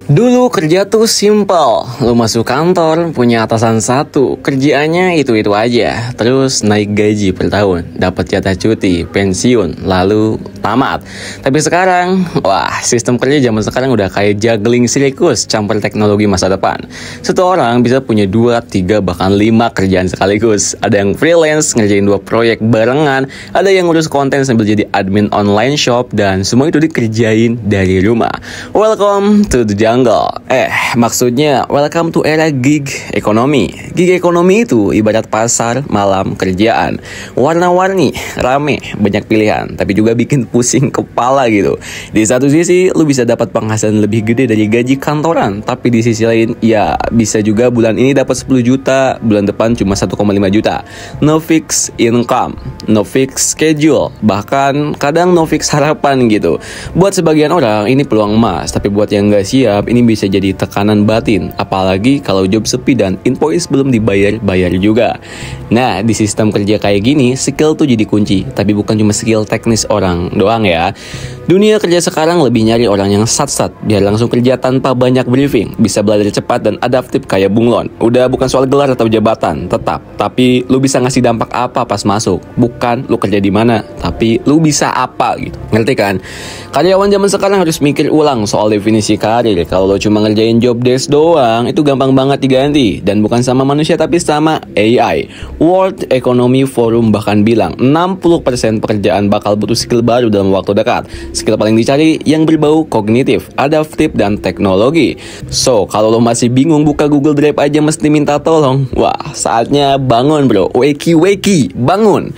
Dulu kerja tuh simple, lu masuk kantor, punya atasan satu, kerjaannya itu-itu aja, terus naik gaji per tahun, dapat jatah cuti, pensiun, lalu tamat. Tapi sekarang, wah, sistem kerja zaman sekarang udah kayak juggling sirkus campur teknologi masa depan. Satu orang bisa punya 2, 3, bahkan 5 kerjaan sekaligus. Ada yang freelance, ngerjain 2 proyek barengan, ada yang ngurus konten sambil jadi admin online shop, dan semua itu dikerjain dari rumah. Welcome to the jungle. Maksudnya welcome to era gig ekonomi. Gig ekonomi itu ibarat pasar malam kerjaan. Warna-warni, rame, banyak pilihan, tapi juga bikin pusing kepala gitu. Di satu sisi, lu bisa dapat penghasilan lebih gede dari gaji kantoran, tapi di sisi lain, ya bisa juga bulan ini dapat 10 juta, bulan depan cuma 1,5 juta. No fix income, no fix schedule, bahkan kadang no fix harapan gitu. Buat sebagian orang, ini peluang emas, tapi buat yang nggak siap, ini bisa jadi tekanan batin, apalagi kalau job sepi dan invoice belum dibayar juga. Nah, di sistem kerja kayak gini, skill tuh jadi kunci, tapi bukan cuma skill teknis orang doang ya. Dunia kerja sekarang lebih nyari orang yang sat-sat, biar langsung kerja tanpa banyak briefing, bisa belajar cepat dan adaptif kayak bunglon. Udah bukan soal gelar atau jabatan, tetap, tapi lu bisa ngasih dampak apa pas masuk, bukan lu kerja di mana, tapi lu bisa apa gitu. Ngerti kan? Karyawan zaman sekarang harus mikir ulang soal definisi karir. Kalau lo cuma ngerjain job desk doang, itu gampang banget diganti. Dan bukan sama manusia tapi sama AI. World Economy Forum bahkan bilang 60% pekerjaan bakal butuh skill baru dalam waktu dekat. Skill paling dicari yang berbau kognitif, adaptif, dan teknologi. So, kalau lo masih bingung, buka Google Drive aja mesti minta tolong. Wah, saatnya bangun bro. Wakey, bangun.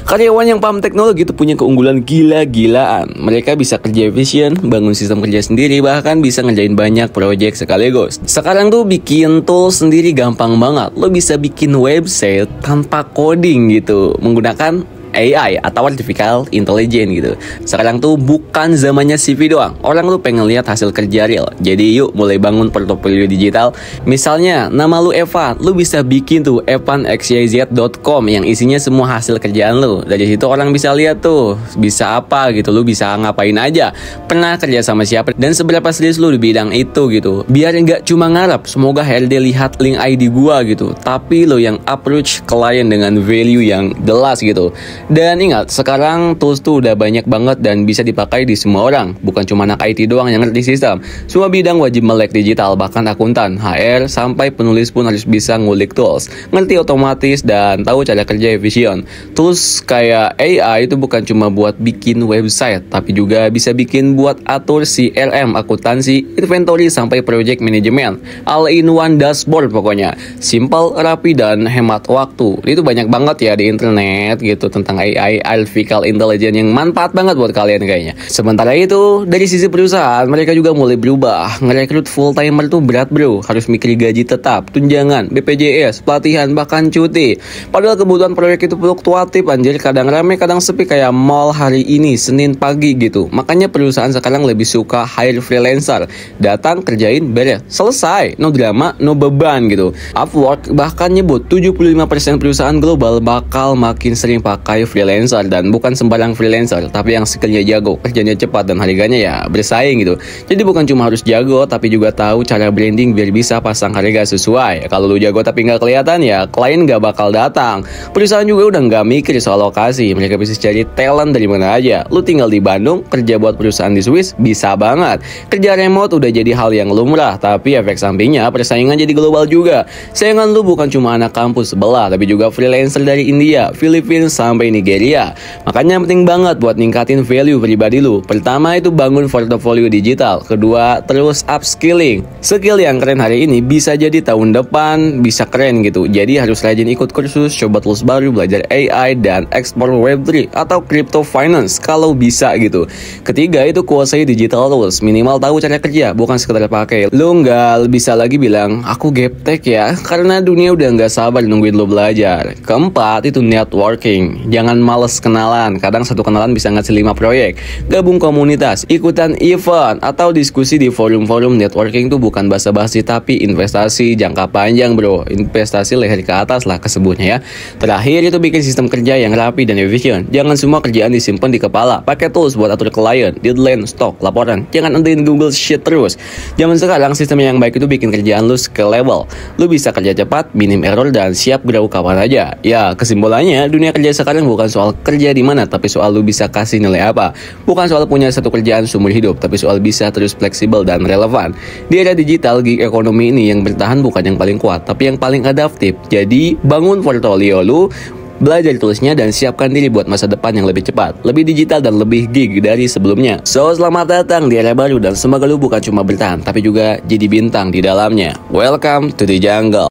Karyawan yang paham teknologi itu punya keunggulan gila-gilaan. Mereka bisa kerja efisien, bangun sistem kerja sendiri, bahkan bisa ngerjain banyak proyek sekaligus. Sekarang tuh bikin tool sendiri gampang banget. Lo bisa bikin website tanpa coding gitu, menggunakan AI atau Artificial Intelligence gitu. Sekarang tuh bukan zamannya CV doang. Orang tuh pengen lihat hasil kerja real. Jadi yuk mulai bangun portofolio digital. Misalnya nama lu Evan, lu bisa bikin tuh evanxyz.com yang isinya semua hasil kerjaan lu. Dari situ orang bisa lihat tuh bisa apa gitu, lu bisa ngapain aja, pernah kerja sama siapa, dan seberapa serius lu di bidang itu gitu. Biar nggak cuma ngarep semoga HRD lihat link ID gua gitu, tapi lo yang approach klien dengan value yang jelas gitu. Dan ingat, sekarang tools tuh udah banyak banget dan bisa dipakai di semua orang. Bukan cuma anak IT doang yang ngerti sistem. Semua bidang wajib melek digital, bahkan akuntan, HR, sampai penulis pun harus bisa ngulik tools, ngerti otomatis, dan tahu cara kerja efisien. Tools kayak AI itu bukan cuma buat bikin website, tapi juga bisa bikin buat atur CRM, akuntansi, inventory, sampai project management. All in one dashboard pokoknya. Simple, rapi, dan hemat waktu. Itu banyak banget ya di internet gitu tentang AI, Artificial Intelligence, yang manfaat banget buat kalian kayaknya. Sementara itu, dari sisi perusahaan, mereka juga mulai berubah. Ngerekrut full timer tuh berat bro, harus mikir gaji tetap, tunjangan, BPJS, pelatihan, bahkan cuti. Padahal kebutuhan proyek itu fluktuatif anjir, kadang rame, kadang sepi kayak mall hari ini, Senin pagi gitu. Makanya perusahaan sekarang lebih suka hire freelancer. Datang, kerjain, beres, selesai. No drama, no beban gitu. Upwork bahkan nyebut 75% perusahaan global bakal makin sering pakai freelancer, dan bukan sembarang freelancer, tapi yang skillnya jago, kerjanya cepat, dan harganya ya bersaing gitu. Jadi bukan cuma harus jago, tapi juga tahu cara branding biar bisa pasang harga sesuai. Kalau lu jago tapi nggak kelihatan, ya klien nggak bakal datang. Perusahaan juga udah nggak mikir soal lokasi, mereka bisa cari talent dari mana aja. Lu tinggal di Bandung, kerja buat perusahaan di Swiss, bisa banget. Kerja remote udah jadi hal yang lumrah, tapi efek sampingnya persaingan jadi global juga. Saingan lu bukan cuma anak kampus sebelah, tapi juga freelancer dari India, Filipina, sampai Nigeria. Makanya penting banget buat ningkatin value pribadi lu. Pertama itu bangun portofolio digital. Kedua, terus upskilling. Skill yang keren hari ini bisa jadi tahun depan bisa keren gitu. Jadi harus rajin ikut kursus, coba tools baru, belajar AI, dan explore Web3 atau crypto finance kalau bisa gitu. Ketiga itu kuasai digital tools. Minimal tahu cara kerja, bukan sekedar pakai. Lu nggak bisa lagi bilang aku gaptek ya, karena dunia udah nggak sabar nungguin lu belajar. Keempat itu networking. Jangan Jangan males kenalan, kadang satu kenalan bisa ngasih 5 proyek. Gabung komunitas, ikutan event, atau diskusi di forum-forum networking tuh bukan basa-basi tapi investasi jangka panjang bro. Investasi leher ke atas lah kesebutnya ya. Terakhir itu bikin sistem kerja yang rapi dan efisien. Jangan semua kerjaan disimpan di kepala. Pakai tools buat atur klien, deadline, stok, laporan. Jangan andain Google Sheet terus. Zaman sekarang sistem yang baik itu bikin kerjaan lu scalable. Lu bisa kerja cepat, minim error, dan siap grow kapan aja. Ya, kesimpulannya, dunia kerja sekarang bukan soal kerja di mana, tapi soal lu bisa kasih nilai apa. Bukan soal punya satu kerjaan seumur hidup, tapi soal bisa terus fleksibel dan relevan. Di era digital, gig ekonomi ini yang bertahan bukan yang paling kuat, tapi yang paling adaptif. Jadi, bangun portfolio lu, belajar tulisnya, dan siapkan diri buat masa depan yang lebih cepat, lebih digital, dan lebih gig dari sebelumnya. So, selamat datang di era baru, dan semoga lu bukan cuma bertahan, tapi juga jadi bintang di dalamnya. Welcome to the jungle.